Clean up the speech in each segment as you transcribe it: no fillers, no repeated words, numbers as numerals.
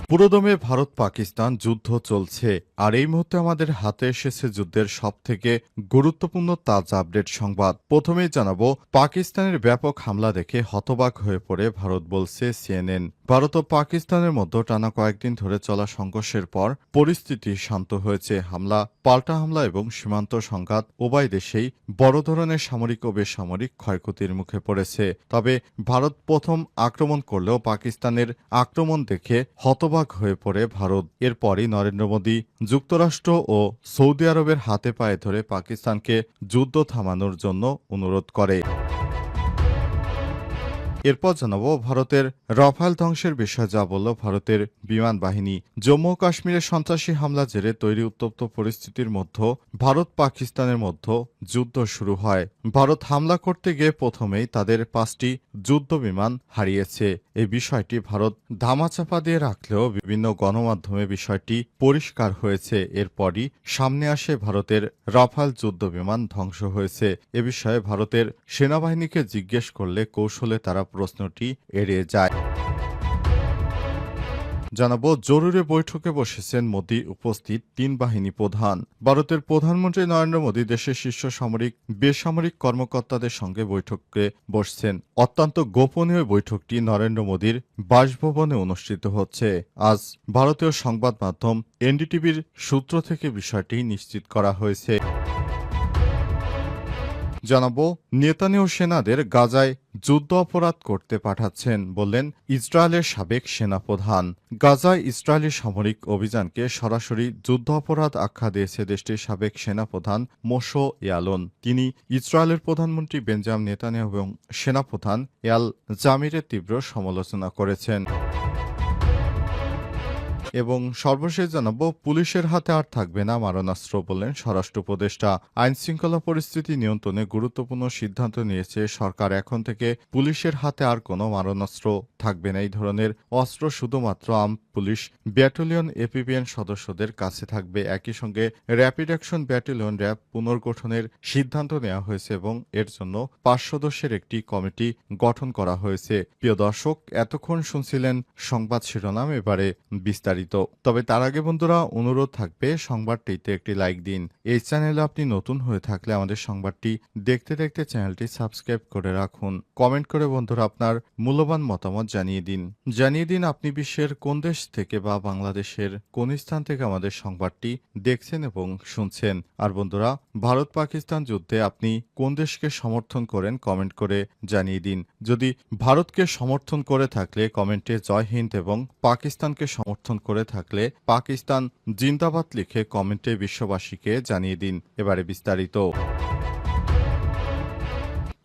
পুরোদমে ভারত পাকিস্তান যুদ্ধ চলছে, আর এই মুহূর্তে আমাদের হাতে এসেছে যুদ্ধের সবথেকে গুরুত্বপূর্ণ তাজা আপডেট সংবাদ। প্রথমেই জানাবো, পাকিস্তানের ব্যাপক হামলা দেখে হতবাক হয়ে পড়ে ভারত, বলছে সিএনএন। ভারত ও পাকিস্তানের মধ্যে টানা কয়েকদিন ধরে চলা সংঘর্ষের পর পরিস্থিতি শান্ত হয়েছে। হামলা, পাল্টা হামলা এবং সীমান্ত সংঘাত উভয় দেশেই বড় ধরনের সামরিক ও বেসামরিক ক্ষয়ক্ষতির মুখে পড়েছে। তবে ভারত প্রথম আক্রমণ করলেও পাকিস্তানের আক্রমণ দেখে হতবাক হয়ে পড়ে ভারত। এরপরই নরেন্দ্র মোদী যুক্তরাষ্ট্র ও সৌদি আরবের হাতে পায়ে ধরে পাকিস্তানকে যুদ্ধ থামানোর জন্য অনুরোধ করে। এরপর জানাবো ভারতের রাফাল ধ্বংসের বিষয়ে যা বলল ভারতের বিমান বাহিনী। জম্মু ও কাশ্মীরের সন্ত্রাসী হামলা জেরে তৈরি উত্তপ্ত পরিস্থিতির মধ্যে ভারত পাকিস্তানের মধ্যে যুদ্ধ শুরু হয়। ভারত হামলা করতে গিয়ে প্রথমেই তাদের 5টি যুদ্ধ বিমান হারিয়েছে। এই বিষয়টি ভারত ধামাচাপা দিয়ে রাখলেও বিভিন্ন গণমাধ্যমে বিষয়টি পরিষ্কার হয়েছে। এরপরই সামনে আসে ভারতের রাফাল যুদ্ধ বিমান ধ্বংস হয়েছে। এ বিষয়ে ভারতের সেনাবাহিনীকে জিজ্ঞেস করলে কৌশলে তারা প্রশ্নটি এড়িয়ে যায়। জানাবো, জরুরি বৈঠকে বসেছেন মোদী, উপস্থিত 3 বাহিনী প্রধান। ভারতের প্রধানমন্ত্রী নরেন্দ্র মোদী দেশের শীর্ষ সামরিক বেসামরিক কর্মকর্তাদের সঙ্গে বৈঠকে বসছেন। অত্যন্ত গোপনীয় বৈঠকটি নরেন্দ্র মোদীর বাসভবনে অনুষ্ঠিত হচ্ছে। আজ ভারতীয় সংবাদ মাধ্যম এনডিটিভির সূত্র থেকে বিষয়টি নিশ্চিত করা হয়েছে। জানাবো, নেতানিয়াহু সেনাদের গাজায় যুদ্ধ অপরাধ করতে পাঠাচ্ছেন, বললেন ইসরায়েলের সাবেক সেনাপ্রধান। গাজায় ইসরায়েলি সামরিক অভিযানকে সরাসরি যুদ্ধ অপরাধ আখ্যা দিয়েছে দেশটির সাবেক সেনাপ্রধান মোশো ইয়ালন। তিনি ইসরায়েলের প্রধানমন্ত্রী বেঞ্জামিন নেতানিয়াহু এবং সেনাপ্রধান ইয়াল জামিরের তীব্র সমালোচনা করেছেন। এবং সর্বশেষ জানাবো, পুলিশের হাতে আর থাকবে না মারণাস্ত্র, বললেন স্বরাষ্ট্র উপদেষ্টা। আইনশৃঙ্খলা পরিস্থিতি নিয়ন্ত্রণে গুরুত্বপূর্ণ সিদ্ধান্ত নিয়েছে সরকার। এখন থেকে পুলিশের হাতে আর কোনো মারণাস্ত্র থাকবে না। এই ধরনের অস্ত্র শুধুমাত্র পুলিশ ব্যাটালিয়ন এপিবিএন সদস্যদের কাছে থাকবে। একই সঙ্গে র্যাপিড অ্যাকশন ব্যাটালিয়ন র্যাব পুনর্গঠনের সিদ্ধান্ত নেওয়া হয়েছে এবং এর জন্য 5 সদস্যের একটি কমিটি গঠন করা হয়েছে। প্রিয় দর্শক, এতক্ষণ শুনছিলেন সংবাদ শিরোনাম, এবারে বিস্তারিত। তবে তার আগে বন্ধুরা, অনুরোধ থাকবে সংবাদটিতে একটি লাইক দিন। এই চ্যানেলে আপনি নতুন হয়ে থাকলে আমাদের সংবাদটি দেখতে দেখতে চ্যানেলটি সাবস্ক্রাইব করে রাখুন। কমেন্ট করে বন্ধুরা আপনার মূল্যবান মতামত জানিয়ে দিন আপনি বিশ্বের কোন দেশ থেকে বা বাংলাদেশের কোন স্থান থেকে আমাদের সংবাদটি দেখছেন এবং শুনছেন। আর বন্ধুরা, ভারত পাকিস্তান যুদ্ধে আপনি কোন দেশকে সমর্থন করেন কমেন্ট করে জানিয়ে দিন। যদি ভারতকে সমর্থন করে থাকলে কমেন্টে জয় হিন্দ এবং পাকিস্তানকে সমর্থন করে থাকলে পাকিস্তান জিন্দাবাদ লিখে কমেন্টে বিশ্ববাসীকে জানিয়ে দিন। এবারে বিস্তারিত।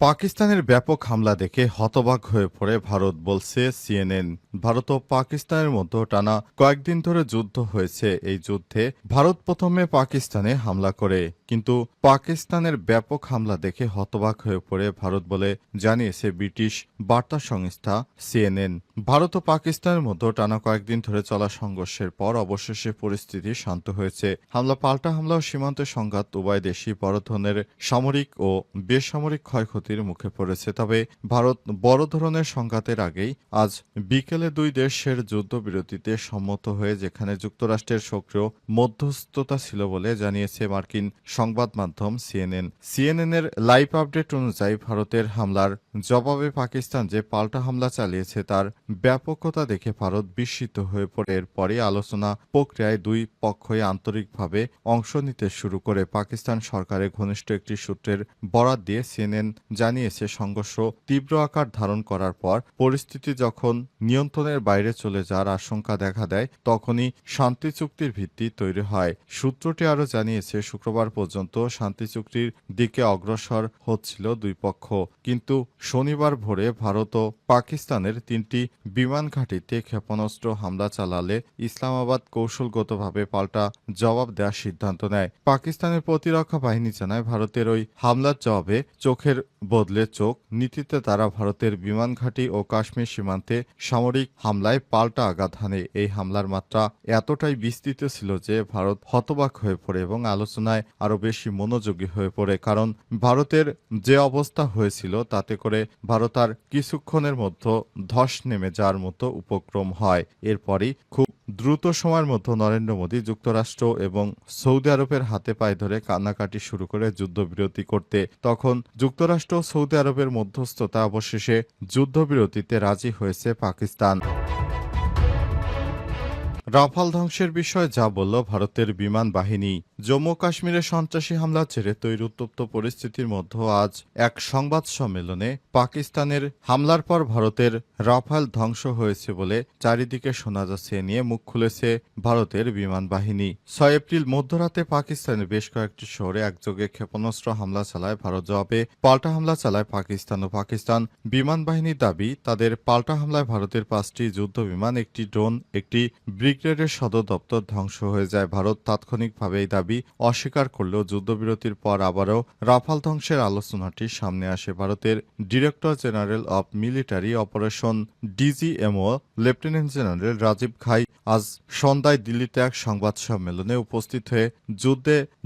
পাকিস্তানের ব্যাপক হামলা দেখে হতবাক হয়ে পড়ে ভারত, বলছে সিএনএন। ভারত ও পাকিস্তানের মধ্যে টানা কয়েকদিন ধরে যুদ্ধ হয়েছে। এই যুদ্ধে ভারত প্রথমে পাকিস্তানে হামলা করে, কিন্তু পাকিস্তানের ব্যাপক হামলা দেখে হতবাক হয়ে পড়ে ভারত বলে জানিয়েছে ব্রিটিশ বার্তা সংস্থা সিএনএন। ভারত ও পাকিস্তানের মধ্যে টানা কয়েকদিন ধরে চলা সংঘর্ষের পর অবশেষে পরিস্থিতি শান্ত হয়েছে। হামলা, পাল্টা হামলা ও সীমান্ত সংঘাত উভয় দেশই বড় ধরনের সামরিক ও বেসামরিক ক্ষয়ক্ষতির মুখে পড়েছে। তবে ভারত বড় ধরনের সংঘাতের আগেই আজ বিকেলে 2 দেশের যুদ্ধবিরতিতে সম্মত হয়ে, যেখানে যুক্তরাষ্ট্রের সক্রিয় মধ্যস্থতা ছিল বলে জানিয়েছে মার্কিন সংবাদ মাধ্যম সিএনএন। সিএনএনের লাইভ আপডেট অনুযায়ী ভারতের হামলার জবাবে পাকিস্তান যে পাল্টা হামলা চালিয়েছে তার ব্যাপকতা দেখে ভারত বিস্মিত হয়ে পড়ে। এরপরই আলোচনা প্রক্রিয়ায় 2 পক্ষই আন্তরিকভাবে অংশ নিতে শুরু করে। পাকিস্তান সরকারের ঘনিষ্ঠ একটি সূত্রের বরাত দিয়ে সিএনএন জানিয়েছে, সংঘর্ষ তীব্র আকার ধারণ করার পর পরিস্থিতি যখন নিয়ন্ত্রণের বাইরে চলে যাওয়ার আশঙ্কা দেখা দেয়, তখনই শান্তি চুক্তির ভিত্তি তৈরি হয়। সূত্রটি আরও জানিয়েছে, শুক্রবার পর্যন্ত শান্তি চুক্তির দিকে অগ্রসর হচ্ছিল 2 পক্ষ, কিন্তু শনিবার ভোরে ভারত ও পাকিস্তানের 3টি বিমান ঘাঁটিতে ক্ষেপণাস্ত্র হামলা চালালে ইসলামাবাদ কৌশলগতভাবে পাল্টা জবাব দেওয়ার সিদ্ধান্ত নেয়। পাকিস্তানের প্রতিরক্ষা বাহিনী জানায়, ভারতের ওই হামলার জবাবে চোখের বদলে চোখ নীতিতে তারা ভারতের বিমান ঘাঁটি ও কাশ্মীর সীমান্তে সামরিক হামলায় পাল্টা আঘাত হানে। এই হামলার মাত্রা এতটাই বিস্তৃত ছিল যে ভারত হতবাক হয়ে পড়ে এবং আলোচনায় আরও বেশি মনোযোগী হয়ে পড়ে। কারণ ভারতের যে অবস্থা হয়েছিল তাতে করে ভারত আর কিছুক্ষণের মধ্যে ধস নেমে যাওয়ার মতো উপক্রম হয়। এরপরই খুব দ্রুত সময়ের মধ্যে নরেন্দ্র মোদী যুক্তরাষ্ট্র এবং সৌদি আরবের হাতে পায়ে ধরে কান্নাকাটি শুরু করে যুদ্ধবিরতি করতে। তখন যুক্তরাষ্ট্র ও সৌদি আরবের মধ্যস্থতা অবশেষে যুদ্ধবিরতিতে রাজি হয়েছে পাকিস্তান। রাফাল ধ্বংসের বিষয়ে যা বলল ভারতের বিমান বাহিনী। জম্মু কাশ্মীরে সন্ত্রাসী হামলার জেরে তৈরি উত্তপ্ত পরিস্থিতির মধ্যে আজ এক সংবাদ সম্মেলনে পাকিস্তানের হামলার পর ভারতের রাফাল ধ্বংস হয়েছে বলে চারিদিকে শোনা যাচ্ছে নিয়ে মুখ খুলেছে ভারতের বিমান বাহিনী। ৬ এপ্রিল মধ্যরাতে পাকিস্তানের বেশ কয়েকটি শহরে একযোগে ক্ষেপণাস্ত্র হামলা চালায় ভারত। জবাবে পাল্টা হামলা চালায় পাকিস্তান ও পাকিস্তান বিমান বাহিনীর দাবি, তাদের পাল্টা হামলায় ভারতের ৫টি যুদ্ধ বিমান, একটি ড্রোন, একটি ব্রিগেডের সদর দপ্তর ধ্বংস হয়ে যায়। ভারত তাৎক্ষণিকভাবে এই দাবি অস্বীকার করলেও যুদ্ধবিরতির পর আবারও রাফাল ধ্বংসের আলোচনাটি সামনে আসে। ভারতের director general of military operation DGMO lieutenant general Rajiv Ghai আজ সন্ধ্যায় দিল্লিতে এক সংবাদ সম্মেলনে উপস্থিত হয়ে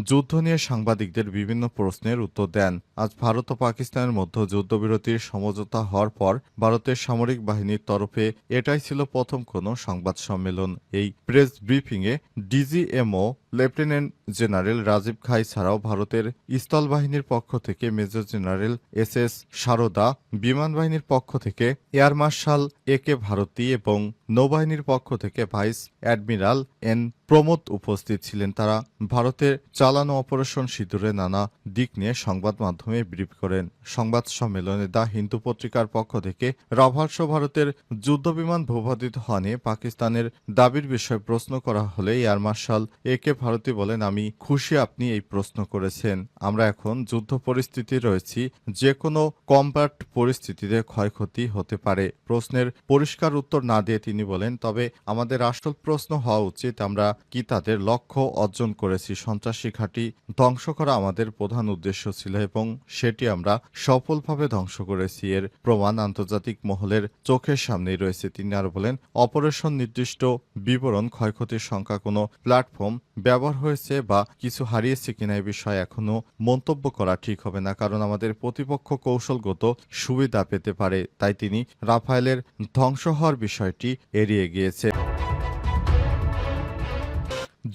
যুদ্ধ নিয়ে সাংবাদিকদের বিভিন্ন প্রশ্নের উত্তর দেন। আজ ভারত ও পাকিস্তানের মধ্যে যুদ্ধবিরতির সমঝোতা হওয়ার পর ভারতের সামরিক বাহিনীর তরফে এটাই ছিল প্রথম কোনো সংবাদ সম্মেলন। এই প্রেস ব্রিফিংয়ে ডিজিএমও লেফটেন্যান্ট জেনারেল রাজীব ঘাই ছাড়াও ভারতের স্থলবাহিনীর পক্ষ থেকে মেজর জেনারেল এস সারদা, বিমান বাহিনীর পক্ষ থেকে এয়ার মার্শাল একে ভারতী এবং নৌবাহিনীর পক্ষ থেকে ভাইস অ্যাডমিরাল এন প্রমোদ উপস্থিত ছিলেন। তারা ভারতের চালানো অপারেশন সিঁদুরের নানা দিক নিয়ে সংবাদ মাধ্যমে ব্রিফ করেন। সংবাদ সম্মেলনে দ্য হিন্দু পত্রিকার পক্ষ থেকে রাফালসহ ভারতের যুদ্ধবিমান ভূপাতিত হওয়া নিয়ে পাকিস্তানের দাবির বিষয়ে প্রশ্ন করা হলে এয়ার মার্শাল একে ভারতী বলেন, আমি খুশি আপনি এই প্রশ্ন করেছেন। আমরা এখন যুদ্ধ পরিস্থিতি রয়েছি, যে কোনো কমব্যাট পরিস্থিতিতে ক্ষয়ক্ষতি হতে পারে। প্রশ্নের পরিষ্কার উত্তর না দিয়ে তিনি বলেন, তবে আমাদের আসল প্রশ্ন হওয়া উচিত, আমরা কি তাদের লক্ষ্য অর্জন করেছি? সন্ত্রাসী ঘাঁটি ধ্বংস করা আমাদের প্রধান উদ্দেশ্য ছিল এবং সেটি আমরা সফলভাবে ধ্বংস করেছি। এর প্রমাণ আন্তর্জাতিক মহলের চোখের সামনেই রয়েছে। তিনি আরো বলেন, অপারেশন নির্দিষ্ট বিবরণ, ক্ষয়ক্ষতির সংখ্যা, কোনো প্ল্যাটফর্ম ব্যবহার হয়েছে বা কিছু হারিয়েছে কিনা এ বিষয়ে এখনো মন্তব্য করা ঠিক হবে না, কারণ আমাদের প্রতিপক্ষ কৌশলগত সুবিধা পেতে পারে। তাই তিনি রাফায়েলের ধ্বংস হওয়ার বিষয়টি এড়িয়ে গিয়েছে।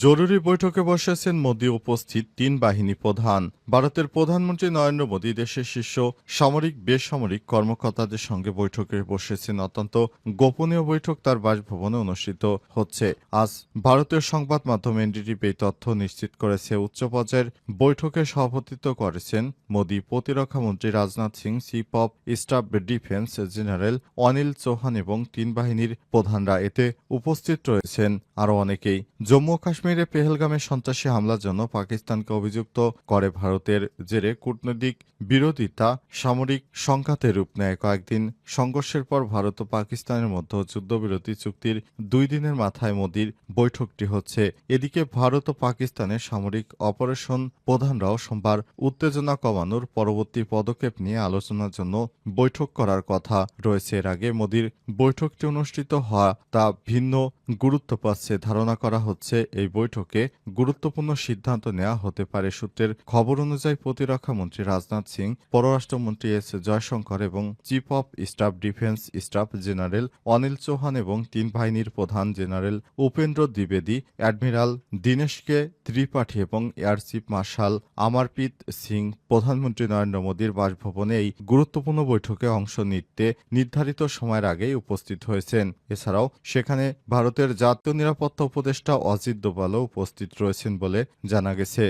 জরুরি বৈঠকে বসেছেন মোদী, উপস্থিত ৩ বাহিনী প্রধান। ভারতের প্রধানমন্ত্রী নরেন্দ্র মোদী দেশের শীর্ষ সামরিক বেসামরিক কর্মকর্তাদের সঙ্গে বৈঠকে বসেছেন। অত্যন্ত গোপনীয় বৈঠক তার বাসভবনে অনুষ্ঠিত হচ্ছে। আজ ভারতীয় সংবাদ মাধ্যম এনডিটিভি এই তথ্য নিশ্চিত করেছে। উচ্চ পর্যায়ের বৈঠকে সভাপতিত্ব করেছেন মোদী। প্রতিরক্ষা মন্ত্রী Rajnath Singh, chief of staff defence general Anil Chauhan এবং ৩ বাহিনীর প্রধানরা। এতে উপস্থিত রয়েছেন আরও অনেকেই। জম্মু কাশ্মীরে পেহেলগামে সন্ত্রাসী হামলার জন্য পাকিস্তানকে অভিযুক্ত করে ভারতের জেরে কূটনৈতিক বিরোধিতা সামরিক সংঘাতে রূপ নেয়। কয়েকদিন সংঘর্ষের পর ভারত ও পাকিস্তানের মধ্যে যুদ্ধবিরতি চুক্তির ২ দিনের মাথায় মোদীর বৈঠকটি হচ্ছে। এদিকে ভারত ও পাকিস্তানের সামরিক অপারেশন প্রধানরাও সোমবার উত্তেজনা কমানোর পরবর্তী পদক্ষেপ নিয়ে আলোচনার জন্য বৈঠক করার কথা রয়েছে। এর আগে মোদীর বৈঠকটি অনুষ্ঠিত হওয়া তা ভিন্ন গুরুত্ব পাচ্ছে। ধারণা করা হচ্ছে এই বৈঠকে গুরুত্বপূর্ণ সিদ্ধান্ত নেওয়া হতে পারে। সূত্রের খবর অনুযায়ী প্রতিরক্ষা মন্ত্রী রাজনাথ সিং, পররাষ্ট্রমন্ত্রী এস জয়শঙ্কর এবং chief of staff defence staff general Anil Chauhan এবং ৩ বাহিনীর প্রধান জেনারেল উপেন্দ্র দ্বিবেদী, অ্যাডমিরাল দীনেশকে ত্রিপাঠী এবং air chief marshal Amarpreet Singh প্রধানমন্ত্রী নরেন্দ্র মোদীর বাসভবনে এই গুরুত্বপূর্ণ বৈঠকে অংশ নিতে নির্ধারিত সময়ের আগেই উপস্থিত হয়েছেন। এছাড়াও সেখানে ভারতের জাতীয় নিরাপত্তা উপদেষ্টা অজিত দোভালও উপস্থিত রয়েছেন বলে জানা গেছে।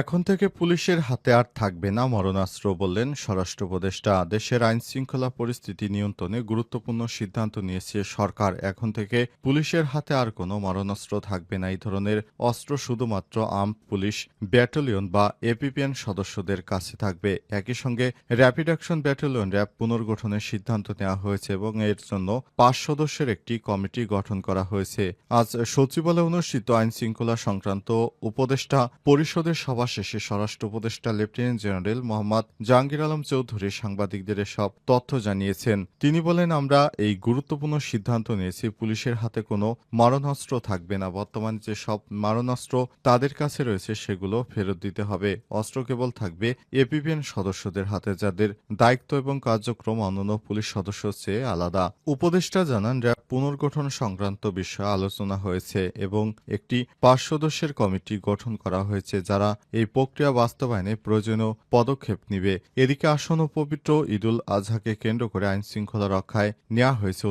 এখন থেকে পুলিশের হাতে আর থাকবে না মরণাস্ত্র, বললেন স্বরাষ্ট্র উপদেষ্টা। দেশের আইন শৃঙ্খলা পরিস্থিতি নিয়ন্ত্রণে গুরুত্বপূর্ণ সিদ্ধান্ত নিয়েছে সরকার। এখন থেকে পুলিশের হাতে আর কোনো মরণাস্ত্র থাকবে না। এই ধরনের অস্ত্র শুধুমাত্র আর্মড পুলিশ ব্যাটালিয়ন বা এপিপিএন সদস্যদের কাছে থাকবে। একই সঙ্গে র্যাপিড অ্যাকশন ব্যাটালিয়ন র্যাব পুনর্গঠনের সিদ্ধান্ত নেওয়া হয়েছে এবং এর জন্য ৫ সদস্যের একটি কমিটি গঠন করা হয়েছে। আজ সচিবালয়ে অনুষ্ঠিত আইন শৃঙ্খলা সংক্রান্ত উপদেষ্টা পরিষদের সভা শেষে স্বরাষ্ট্র উপদেষ্টা লেফটেন্যান্ট জেনারেল মোহাম্মদ জাহাঙ্গীর আলম চৌধুরী সাংবাদিকদের এসব তথ্য জানিয়েছেন। তিনি বলেন, আমরা এই গুরুত্বপূর্ণ সিদ্ধান্ত নিয়েছি, পুলিশের হাতে কোনো মারণাস্ত্র থাকবে না। বর্তমানে যে সব মারণাস্ত্র তাদের কাছে রয়েছে সেগুলো ফেরত দিতে হবে। অস্ত্র কেবল থাকবে এপিবিএন সদস্যদের হাতে, যাদের দায়িত্ব এবং কার্যক্রম অন্যান্য পুলিশ সদস্যের চেয়ে আলাদা। উপদেষ্টা জানান, র্যাব পুনর্গঠন সংক্রান্ত বিষয়ে আলোচনা হয়েছে এবং একটি ৫ সদস্যের কমিটি গঠন করা হয়েছে, যারা এই প্রক্রিয়া বাস্তবায়নে প্রয়োজনীয় পদক্ষেপ নেবে। এদিকে আসন্ন পবিত্র ঈদুল আজহাকে কেন্দ্র করে আইনশৃঙ্খলা রক্ষায় নেওয়া হয়েছে